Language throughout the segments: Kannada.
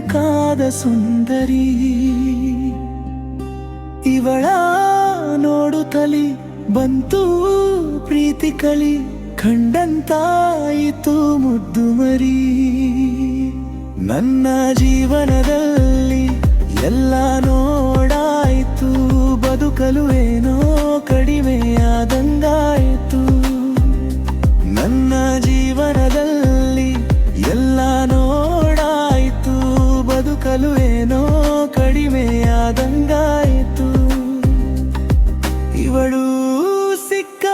ಬೇಕಾದ ಸುಂದರಿ. ಇವಳ ನೋಡುತ್ತಲಿ ಬಂತು ಪ್ರೀತಿ ಕಲಿ, ಕಂಡಂತಾಯಿತು ಮುದ್ದು ಮರಿ. ನನ್ನ ಜೀವನದಲ್ಲಿ ಎಲ್ಲ ನೋಡಾಯಿತು, ಬದುಕಲು ಏನೋ ಕಡಿಮೆಯಾದಂಗಾಯಿತು. ನನ್ನ ಜೀವನದಲ್ಲಿ ಎಲ್ಲ ನೋಡಾಯಿತು, ಬದುಕಲು ಏನೋ ಕಡಿಮೆಯಾದಂಗಾಯಿತು. ಇವಳು ಸಿಕ್ಕ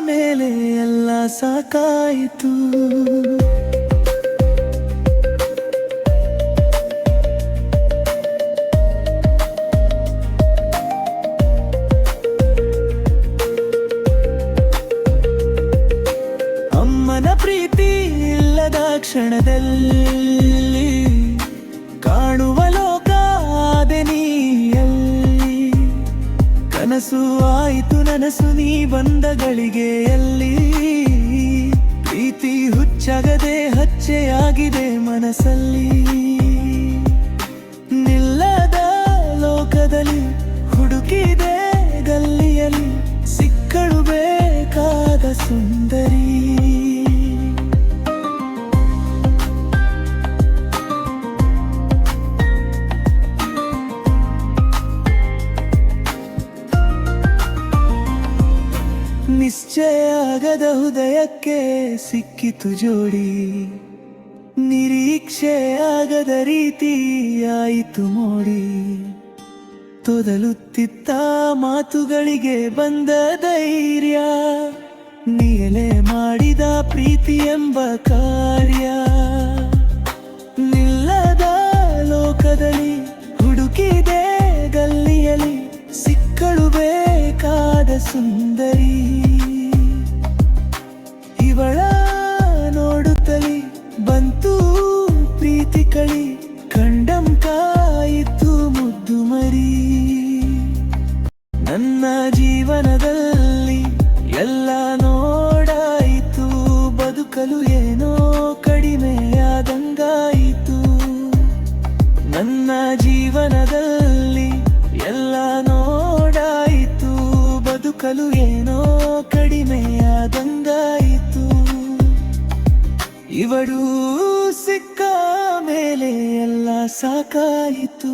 ಮೇಲೆ ಎಲ್ಲ ಸಾಕಾಯಿತು. ಅಮ್ಮನ ಪ್ರೀತಿ ಇಲ್ಲದ ಕ್ಷಣದಲ್ಲಿ ಕಾಣುವ ಲೋಕ ಆದೆನಿಯಲ್ಲಿ. ಕನಸು ಆಯಿತು ನನಸು ನೀ ಬಂದ ಗಳಿಗೆಯಲ್ಲಿ. ಪ್ರೀತಿ ಹುಚ್ಚಾಗದೆ ಹಚ್ಚೆಯಾಗಿದೆ ಮನಸ್ಸಲ್ಲಿ. ನಿಲ್ಲದ ಲೋಕದಲ್ಲಿ ಹುಡುಕಿದೆ ಗಲ್ಲಿಯಲ್ಲಿ, ಸಿಕ್ಕಳು ಬೇಕಾದ ಸುಂದರಿ. ನಿಶ್ಚಯ ಆಗದ ಹೃದಯಕ್ಕೆ ಸಿಕ್ಕಿತು ಜೋಡಿ, ನಿರೀಕ್ಷೆ ಆಗದ ರೀತಿ ಆಯಿತು ಮೋಡಿ. ತೊದಲುತ್ತಿತ್ತ ಮಾತುಗಳಿಗೆ ಬಂದ ಧೈರ್ಯ, ನೀಲೆ ಮಾಡಿದ ಪ್ರೀತಿ ಎಂಬ ಕಾರ್ಯ. ನಿಲ್ಲದ ಲೋಕದಲ್ಲಿ ಹುಡುಕಿದೆ ಗಲ್ಲಿಯಲ್ಲಿ, ಸಿಕ್ಕಳು ಬೇಕಾದ ಸುಂದರಿ. ಇವಳ ನೋಡುತ್ತಲಿ ಬಂತು ಪ್ರೀತಿ ಕಳಿ, ಕಂಡಂತಾಯಿತು ಮುದ್ದು ಮರಿ. ನನ್ನ ಜೀವನದಲ್ಲಿ ಎಲ್ಲ ನೋಡಾಯಿತು, ಬದುಕಲು ಏನೋ ಕಡಿಮೆಯಾದಂಗಾಯಿತು. ನನ್ನ ಜೀವನದಲ್ಲಿ ಎಲ್ಲ ನೋಡಾಯಿತು, ಬದುಕಲು ಏನೋ ಕಡಿಮೆಯಾದಂಗಾಯಿತು. ಇವಳು ಸಿಕ್ಕ ಮೇಲೆ ಎಲ್ಲ ಸಾಕಾಯಿತು.